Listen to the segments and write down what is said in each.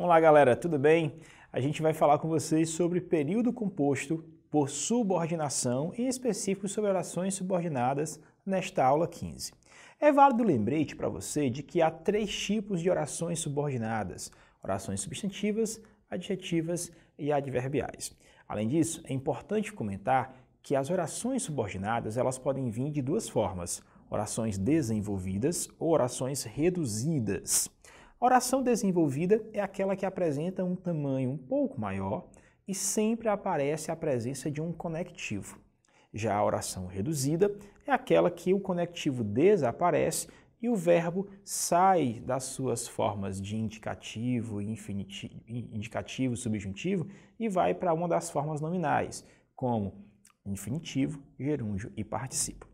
Vamos lá, galera, tudo bem? A gente vai falar com vocês sobre período composto por subordinação, em específico sobre orações subordinadas nesta aula 15. É válido o lembrete para você de que há 3 tipos de orações subordinadas: orações substantivas, adjetivas e adverbiais. Além disso, é importante comentar que as orações subordinadas elas podem vir de 2 formas: orações desenvolvidas ou orações reduzidas. A oração desenvolvida é aquela que apresenta um tamanho um pouco maior e sempre aparece a presença de um conectivo. Já a oração reduzida é aquela que o conectivo desaparece e o verbo sai das suas formas de indicativo, indicativo, subjuntivo e vai para uma das formas nominais, como infinitivo, gerúndio e particípio.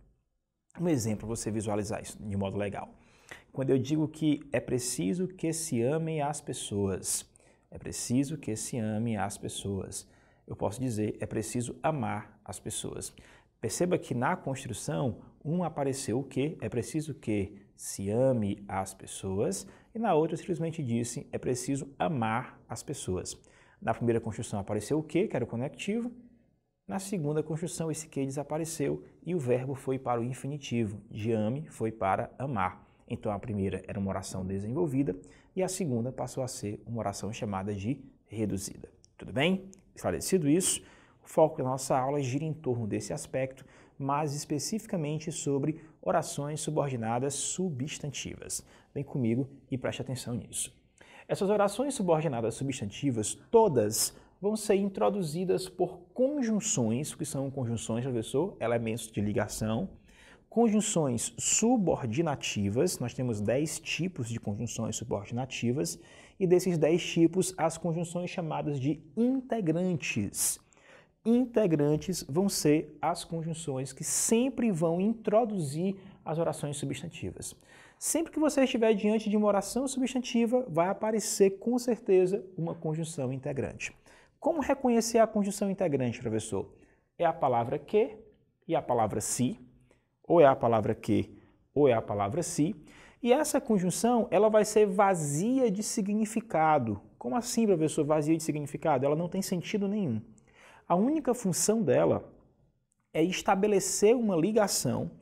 Um exemplo para você visualizar isso de modo legal. Quando eu digo que é preciso que se amem as pessoas, é preciso que se amem as pessoas. Eu posso dizer, é preciso amar as pessoas. Perceba que na construção, apareceu o que? É preciso que se ame as pessoas, e na outra simplesmente disse, é preciso amar as pessoas. Na primeira construção apareceu o que? Que era o conectivo. Na segunda construção, esse que desapareceu e o verbo foi para o infinitivo. De ame foi para amar. Então a primeira era uma oração desenvolvida e a segunda passou a ser uma oração chamada de reduzida. Tudo bem? Esclarecido isso, o foco da nossa aula gira em torno desse aspecto, mas especificamente sobre orações subordinadas substantivas. Vem comigo e preste atenção nisso. Essas orações subordinadas substantivas, todas vão ser introduzidas por conjunções, que são conjunções, professor, elementos de ligação. Conjunções subordinativas, nós temos 10 tipos de conjunções subordinativas, e desses 10 tipos, as conjunções chamadas de integrantes. Integrantes vão ser as conjunções que sempre vão introduzir as orações substantivas. Sempre que você estiver diante de uma oração substantiva, vai aparecer com certeza uma conjunção integrante. Como reconhecer a conjunção integrante, professor? É a palavra que e a palavra se. Ou é a palavra que, ou é a palavra se, e essa conjunção ela vai ser vazia de significado. Como assim, professor, vazia de significado? Ela não tem sentido nenhum. A única função dela é estabelecer uma ligação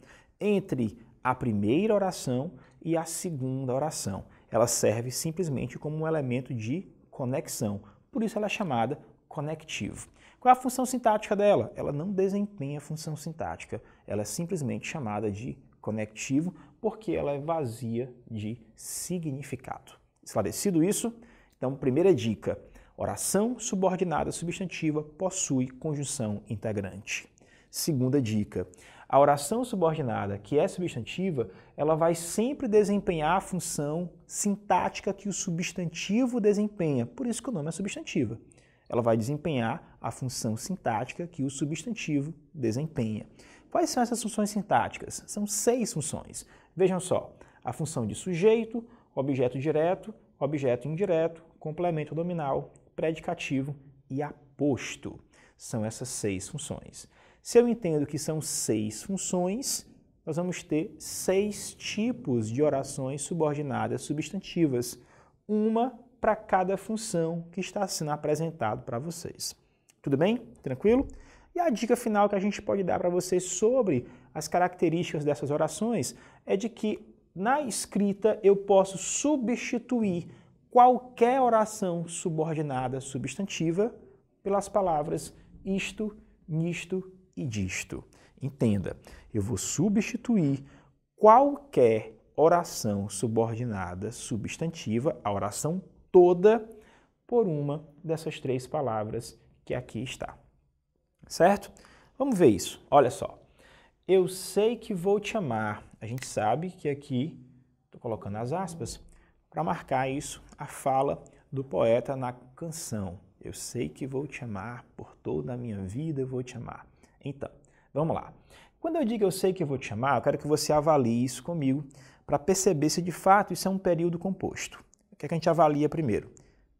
entre a primeira oração e a segunda oração. Ela serve simplesmente como um elemento de conexão, por isso ela é chamada conectivo. Qual é a função sintática dela? Ela não desempenha função sintática, ela é simplesmente chamada de conectivo porque ela é vazia de significado. Esclarecido isso? Então, primeira dica, oração subordinada substantiva possui conjunção integrante. Segunda dica, a oração subordinada que é substantiva, ela vai sempre desempenhar a função sintática que o substantivo desempenha, por isso que o nome é substantiva. Ela vai desempenhar a função sintática que o substantivo desempenha. Quais são essas funções sintáticas? São 6 funções. Vejam só, a função de sujeito, objeto direto, objeto indireto, complemento nominal, predicativo e aposto. São essas 6 funções. Se eu entendo que são 6 funções, nós vamos ter 6 tipos de orações subordinadas substantivas. Uma para cada função que está sendo apresentado para vocês. Tudo bem? Tranquilo? E a dica final que a gente pode dar para vocês sobre as características dessas orações é de que na escrita eu posso substituir qualquer oração subordinada substantiva pelas palavras isto, nisto e disto. Entenda, eu vou substituir qualquer oração subordinada substantiva, a oração toda, por uma dessas 3 palavras que aqui está. Certo? Vamos ver isso. Olha só. Eu sei que vou te amar. A gente sabe que aqui, estou colocando as aspas, para marcar isso, a fala do poeta na canção. Eu sei que vou te amar, por toda a minha vida eu vou te amar. Então, vamos lá. Quando eu digo eu sei que eu vou te amar, eu quero que você avalie isso comigo para perceber se de fato isso é um período composto. O que é que a gente avalia primeiro?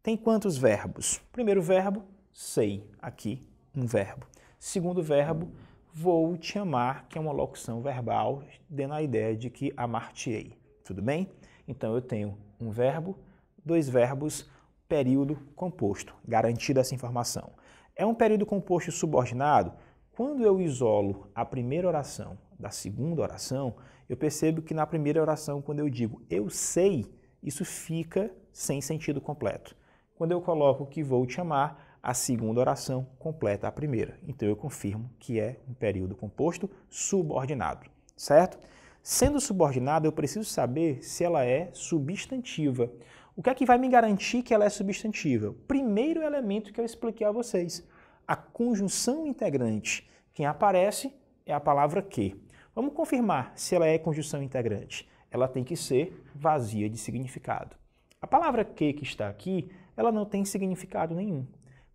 Tem quantos verbos? Primeiro verbo, sei, aqui, um verbo. Segundo verbo, vou te amar, que é uma locução verbal, dando a ideia de que amar-te-ei. Tudo bem? Então eu tenho um verbo, 2 verbos, período composto, garantida essa informação. É um período composto subordinado? Quando eu isolo a primeira oração da segunda oração, eu percebo que na primeira oração, quando eu digo eu sei, isso fica sem sentido completo. Quando eu coloco que vou te amar, a segunda oração completa a primeira. Então eu confirmo que é um período composto subordinado, certo? Sendo subordinado, eu preciso saber se ela é substantiva. O que é que vai me garantir que ela é substantiva? O primeiro elemento que eu expliquei a vocês, a conjunção integrante. Quem aparece é a palavra que. Vamos confirmar se ela é conjunção integrante. Ela tem que ser vazia de significado. A palavra que está aqui, ela não tem significado nenhum.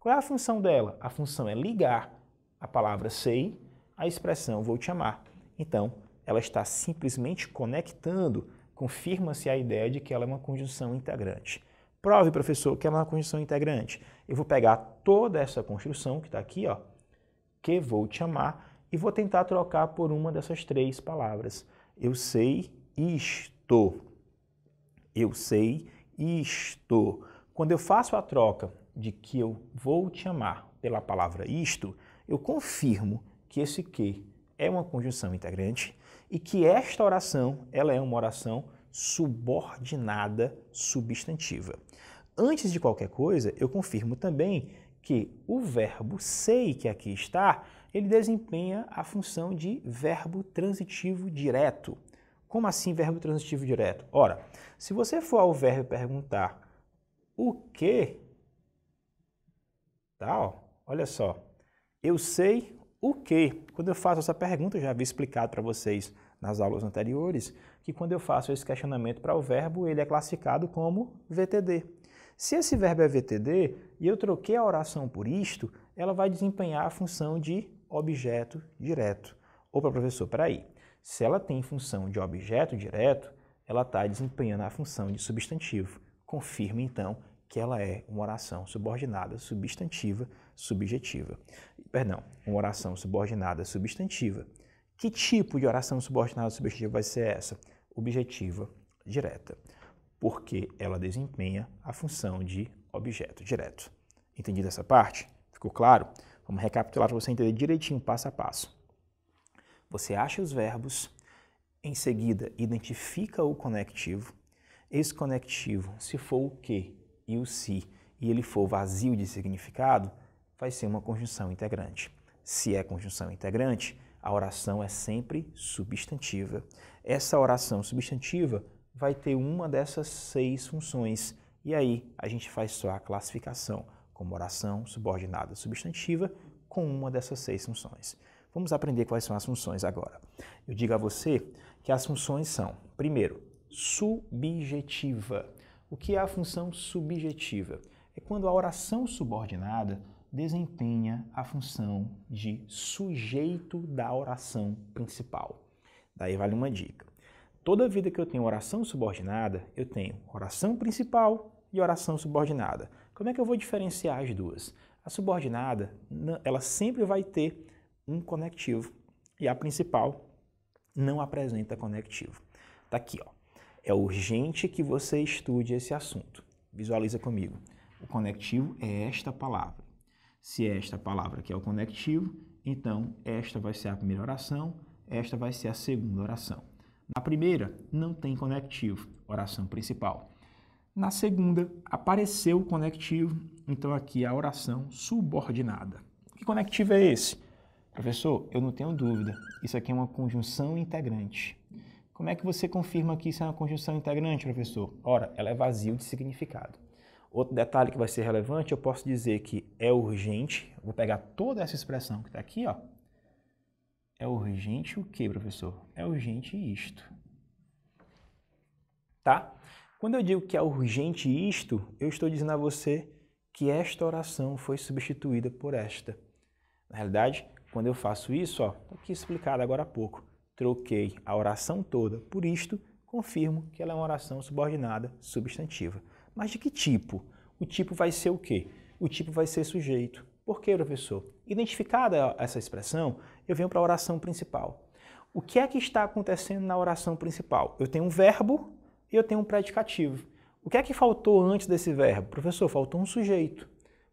Qual é a função dela? A função é ligar a palavra sei à expressão vou te amar. Então, ela está simplesmente conectando, confirma-se a ideia de que ela é uma conjunção integrante. Prove, professor, que ela é uma conjunção integrante. Eu vou pegar toda essa construção que está aqui, ó, que vou te amar, e vou tentar trocar por uma dessas três palavras. Eu sei isto. Eu sei isto. Quando eu faço a troca de que eu vou te amar pela palavra isto, eu confirmo que esse que é uma conjunção integrante e que esta oração ela é uma oração subordinada substantiva. Antes de qualquer coisa, eu confirmo também que o verbo sei, que aqui está, ele desempenha a função de verbo transitivo direto. Como assim verbo transitivo direto? Ora, se você for ao verbo perguntar o que, tá, ó, olha só, eu sei o que. Quando eu faço essa pergunta, eu já havia explicado para vocês nas aulas anteriores, que quando eu faço esse questionamento para o verbo, ele é classificado como VTD. Se esse verbo é VTD e eu troquei a oração por isto, ela vai desempenhar a função de objeto direto. Opa, professor, peraí. Se ela tem função de objeto direto, ela está desempenhando a função de substantivo. Confirme, então, que ela é uma oração subordinada substantiva subjetiva. Perdão, uma oração subordinada substantiva. Que tipo de oração subordinada subjetiva vai ser essa? Objetiva direta, porque ela desempenha a função de objeto direto. Entendido essa parte? Ficou claro? Vamos recapitular para você entender direitinho, passo a passo. Você acha os verbos, em seguida identifica o conectivo. Esse conectivo, se for o que e o se, e ele for vazio de significado, vai ser uma conjunção integrante. Se é conjunção integrante, a oração é sempre substantiva. Essa oração substantiva vai ter uma dessas 6 funções. E aí a gente faz só a classificação como oração subordinada substantiva com uma dessas 6 funções. Vamos aprender quais são as funções agora. Eu digo a você que as funções são, primeiro, subjetiva. O que é a função subjetiva? É quando a oração subordinada desempenha a função de sujeito da oração principal. Daí vale uma dica. Toda vida que eu tenho oração subordinada, eu tenho oração principal e oração subordinada. Como é que eu vou diferenciar as duas? A subordinada, ela sempre vai ter um conectivo e a principal não apresenta conectivo. Tá aqui, ó. É urgente que você estude esse assunto. Visualiza comigo. O conectivo é esta palavra. Se esta palavra aqui é o conectivo, então esta vai ser a primeira oração, esta vai ser a segunda oração. Na primeira, não tem conectivo, oração principal. Na segunda, apareceu o conectivo, então aqui é a oração subordinada. Que conectivo é esse? Professor, eu não tenho dúvida, isso aqui é uma conjunção integrante. Como é que você confirma que isso é uma conjunção integrante, professor? Ora, ela é vazio de significado. Outro detalhe que vai ser relevante, eu posso dizer que é urgente, vou pegar toda essa expressão que está aqui, ó. É urgente o quê, professor? É urgente isto. Tá? Quando eu digo que é urgente isto, eu estou dizendo a você que esta oração foi substituída por esta. Na realidade, quando eu faço isso, ó, aqui explicado agora há pouco, troquei a oração toda por isto, confirmo que ela é uma oração subordinada substantiva. Mas de que tipo? O tipo vai ser o quê? O tipo vai ser sujeito. Por quê, professor? Identificada essa expressão, eu venho para a oração principal. O que é que está acontecendo na oração principal? Eu tenho um verbo e eu tenho um predicativo. O que é que faltou antes desse verbo? Professor, faltou um sujeito.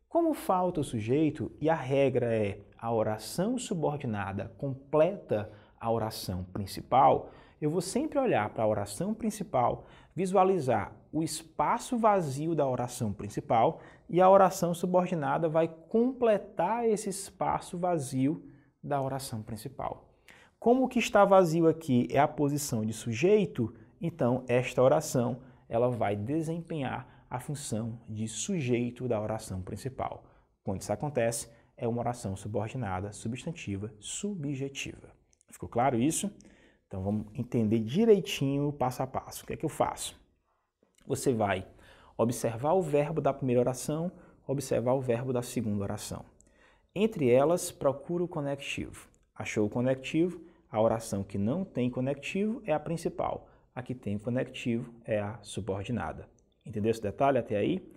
Como falta o sujeito e a regra é a oração subordinada completa a oração principal, eu vou sempre olhar para a oração principal, visualizar o espaço vazio da oração principal e a oração subordinada vai completar esse espaço vazio da oração principal. Como o que está vazio aqui é a posição de sujeito, então esta oração ela vai desempenhar a função de sujeito da oração principal. Quando isso acontece, é uma oração subordinada, substantiva, subjetiva. Ficou claro isso? Então vamos entender direitinho, passo a passo. O que é que eu faço? Você vai observar o verbo da primeira oração, observar o verbo da segunda oração. Entre elas, procura o conectivo. Achou o conectivo? A oração que não tem conectivo é a principal. A que tem conectivo é a subordinada. Entendeu esse detalhe até aí?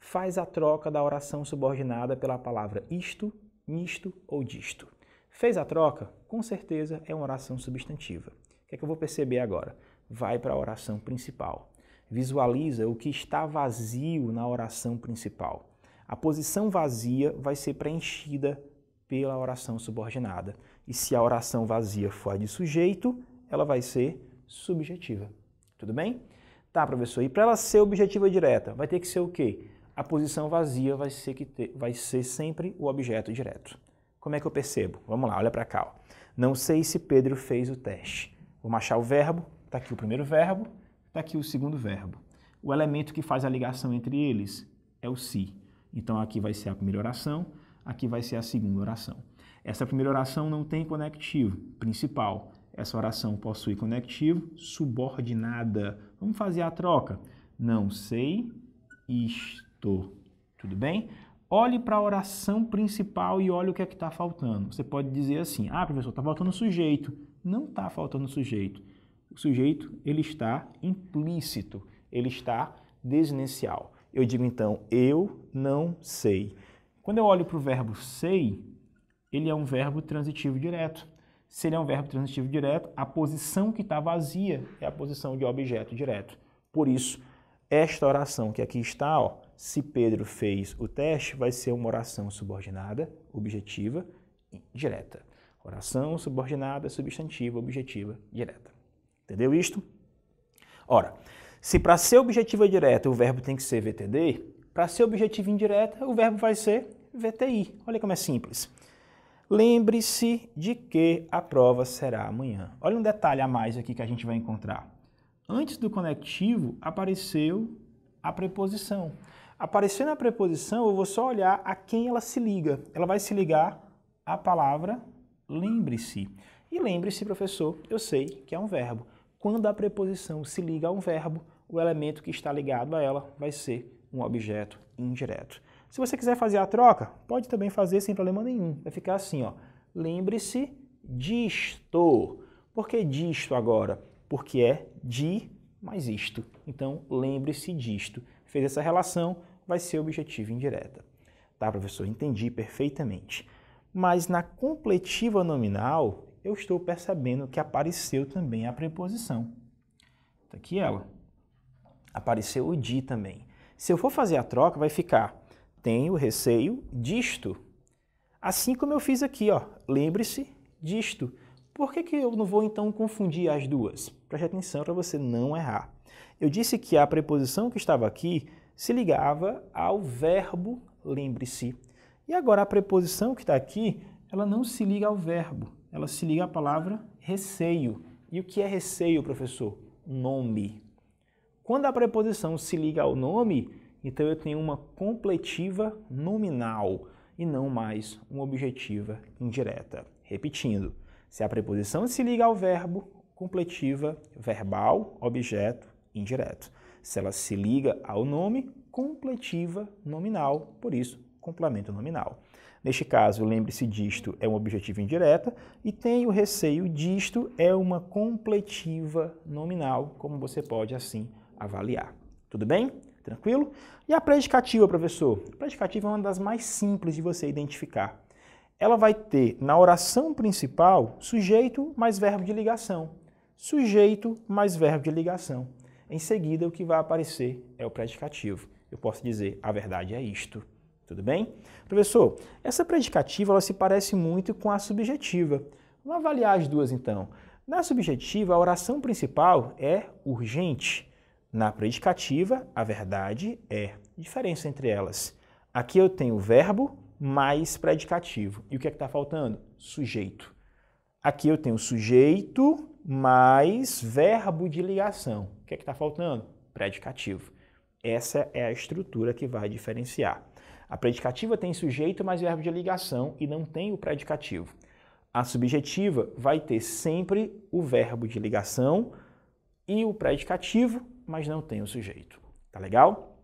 Faz a troca da oração subordinada pela palavra isto, nisto ou disto. Fez a troca? Com certeza é uma oração substantiva. O que é que eu vou perceber agora? Vai para a oração principal. Visualiza o que está vazio na oração principal. A posição vazia vai ser preenchida pela oração subordinada. E se a oração vazia for a de sujeito, ela vai ser subjetiva. Tudo bem? Tá, professor. E para ela ser objetiva direta, vai ter que ser o quê? A posição vazia vai ser sempre o objeto direto. Como é que eu percebo? Vamos lá, olha para cá. Ó. Não sei se Pedro fez o teste. Vou achar o verbo, está aqui o primeiro verbo, está aqui o segundo verbo. O elemento que faz a ligação entre eles é o se. Então aqui vai ser a primeira oração, aqui vai ser a segunda oração. Essa primeira oração não tem conectivo principal. Essa oração possui conectivo subordinada. Vamos fazer a troca. Não sei isto. Tudo bem? Olhe para a oração principal e olhe o que é que está faltando. Você pode dizer assim, professor, está faltando sujeito. Não está faltando sujeito. O sujeito, ele está implícito, ele está desinicial. Eu digo então, eu não sei. Quando eu olho para o verbo sei, ele é um verbo transitivo direto. Se ele é um verbo transitivo direto, a posição que está vazia é a posição de objeto direto. Por isso, esta oração que aqui está, ó, se Pedro fez o teste, vai ser uma oração subordinada, objetiva e direta. Oração subordinada, substantiva, objetiva, direta. Entendeu isto? Ora, se para ser objetiva direta o verbo tem que ser VTD, para ser objetiva indireta o verbo vai ser VTI. Olha como é simples. Lembre-se de que a prova será amanhã. Olha um detalhe a mais aqui que a gente vai encontrar. Antes do conectivo apareceu a preposição. Aparecendo a preposição, eu vou só olhar a quem ela se liga. Ela vai se ligar à palavra lembre-se. E lembre-se, professor, eu sei que é um verbo. Quando a preposição se liga a um verbo, o elemento que está ligado a ela vai ser um objeto indireto. Se você quiser fazer a troca, pode também fazer sem problema nenhum. Vai ficar assim, ó. Lembre-se disto. Por que disto agora? Porque é de mais isto. Então, lembre-se disto. Fez essa relação, vai ser objetiva indireta. Tá, professor? Entendi perfeitamente. Mas na completiva nominal, eu estou percebendo que apareceu também a preposição. Tá aqui ela. Apareceu o de também. Se eu for fazer a troca, vai ficar tenho receio disto. Assim como eu fiz aqui, ó. Lembre-se disto. Por que eu não vou então confundir as duas? Preste atenção para você não errar. Eu disse que a preposição que estava aqui se ligava ao verbo lembre-se. E agora a preposição que está aqui, ela não se liga ao verbo, ela se liga à palavra receio. E o que é receio, professor? Nome. Quando a preposição se liga ao nome, então eu tenho uma completiva nominal e não mais uma objetiva indireta. Repetindo, se a preposição se liga ao verbo, completiva verbal, objeto indireto. Se ela se liga ao nome, completiva nominal, por isso, complemento nominal. Neste caso, lembre-se disto é uma objetiva indireta e tenho receio disto é uma completiva nominal, como você pode assim avaliar. Tudo bem? Tranquilo? E a predicativa, professor? A predicativa é uma das mais simples de você identificar. Ela vai ter, na oração principal, sujeito mais verbo de ligação. Sujeito mais verbo de ligação. Em seguida, o que vai aparecer é o predicativo. Eu posso dizer, a verdade é isto. Tudo bem? Professor, essa predicativa ela se parece muito com a subjetiva. Vamos avaliar as duas então. Na subjetiva, a oração principal é urgente. Na predicativa, a verdade é. Diferença entre elas. Aqui eu tenho verbo mais predicativo. E o que é que está faltando? Sujeito. Aqui eu tenho sujeito mais verbo de ligação. O que é que está faltando? Predicativo. Essa é a estrutura que vai diferenciar. A predicativa tem sujeito mais verbo de ligação e não tem o predicativo. A subjetiva vai ter sempre o verbo de ligação e o predicativo, mas não tem o sujeito. Tá legal?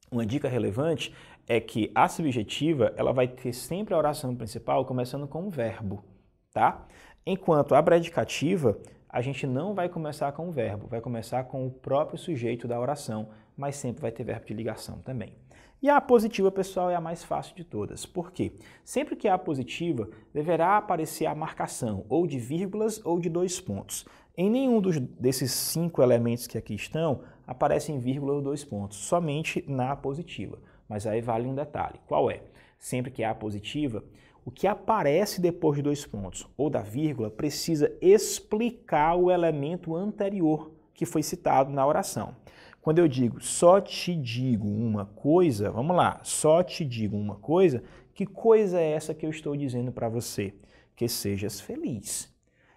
Uma dica relevante é que a subjetiva ela vai ter sempre a oração principal começando com um verbo, tá? Enquanto a predicativa, a gente não vai começar com o verbo, vai começar com o próprio sujeito da oração, mas sempre vai ter verbo de ligação também. E a apositiva, pessoal, é a mais fácil de todas. Por quê? Sempre que há apositiva, deverá aparecer a marcação ou de vírgulas ou de 2 pontos. Em nenhum desses 5 elementos que aqui estão, aparecem vírgula ou 2 pontos, somente na apositiva. Mas aí vale um detalhe. Qual é? Sempre que há apositiva, o que aparece depois de 2 pontos ou da vírgula precisa explicar o elemento anterior que foi citado na oração. Quando eu digo só te digo uma coisa, vamos lá, só te digo uma coisa, que coisa é essa que eu estou dizendo para você? Que sejas feliz.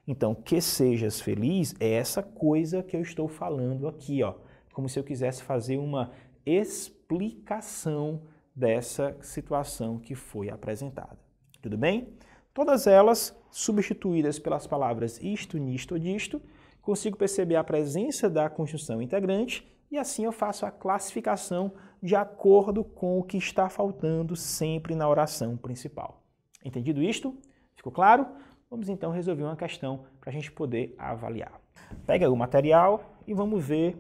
Então, que sejas feliz é essa coisa que eu estou falando aqui, ó, como se eu quisesse fazer uma explicação dessa situação que foi apresentada. Tudo bem? Todas elas substituídas pelas palavras isto, nisto ou disto, consigo perceber a presença da conjunção integrante e assim eu faço a classificação de acordo com o que está faltando sempre na oração principal. Entendido isto? Ficou claro? Vamos então resolver uma questão para a gente poder avaliar. Pega o material e vamos ver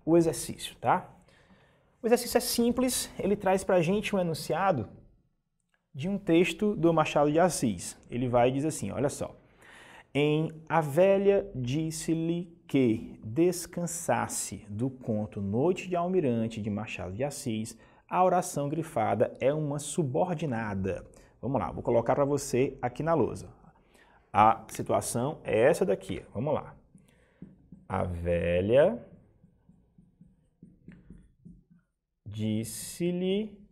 o exercício, tá? O exercício é simples, ele traz para a gente um enunciado de um texto do Machado de Assis. Ele vai dizer assim, olha só. Em A Velha disse-lhe que descansasse do conto Noite de Almirante de Machado de Assis, a oração grifada é uma subordinada. Vamos lá, vou colocar para você aqui na lousa. A situação é essa daqui, vamos lá. A velha disse-lhe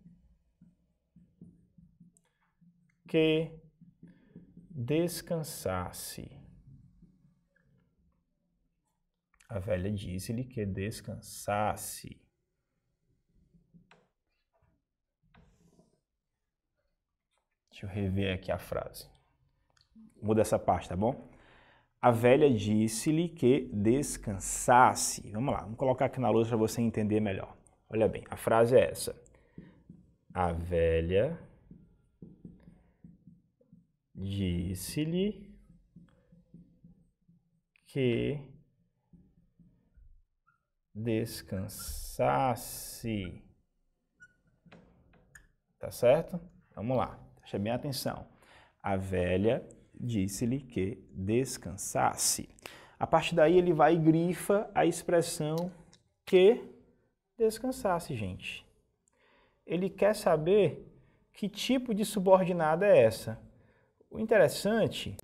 que descansasse. A velha disse-lhe que descansasse. Deixa eu rever aqui a frase. Muda essa parte, tá bom? A velha disse-lhe que descansasse. Vamos lá, vamos colocar aqui na lousa para você entender melhor. Olha bem, a frase é essa. A velha disse-lhe que descansasse. Tá certo? Vamos lá, preste bem atenção. A velha disse-lhe que descansasse. A partir daí ele vai e grifa a expressão que descansasse, gente. Ele quer saber que tipo de subordinada é essa. O interessante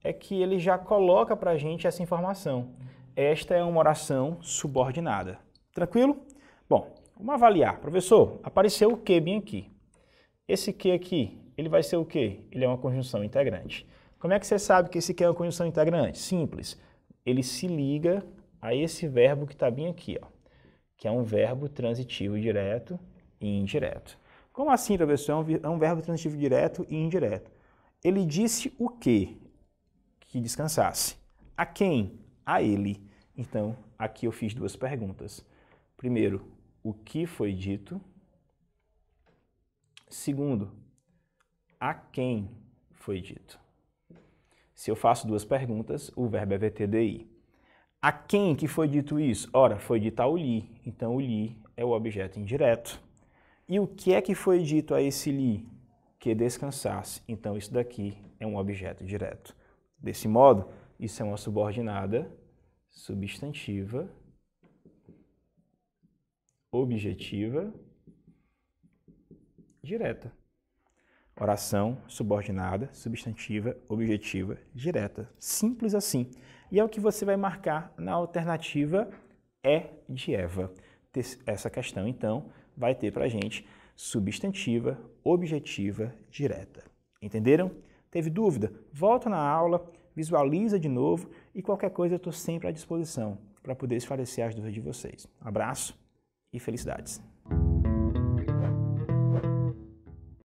é que ele já coloca para a gente essa informação. Esta é uma oração subordinada. Tranquilo? Bom, vamos avaliar. Professor, apareceu o que bem aqui? Esse que aqui, ele vai ser o quê? Ele é uma conjunção integrante. Como é que você sabe que esse que é uma conjunção integrante? Simples. Ele se liga a esse verbo que está bem aqui, ó, que é um verbo transitivo direto e indireto. Como assim, professor? É um verbo transitivo direto e indireto. Ele disse o quê? Que descansasse. A quem? A ele. Então, aqui eu fiz 2 perguntas. Primeiro, o que foi dito? Segundo, a quem foi dito? Se eu faço 2 perguntas, o verbo é VTDI. A quem que foi dito isso? Ora, foi dito ao lhe. Então, o lhe é o objeto indireto. E o que é que foi dito a esse lhe? Que descansasse. Então, isso daqui é um objeto direto. Desse modo, isso é uma subordinada substantiva objetiva, direta. Oração subordinada, substantiva, objetiva, direta. Simples assim. E é o que você vai marcar na alternativa E de Eva. Essa questão, então, vai ter para a gente substantiva, objetiva, direta. Entenderam? Teve dúvida? Volta na aula, visualiza de novo e qualquer coisa eu estou sempre à disposição para poder esclarecer as dúvidas de vocês. Abraço e felicidades!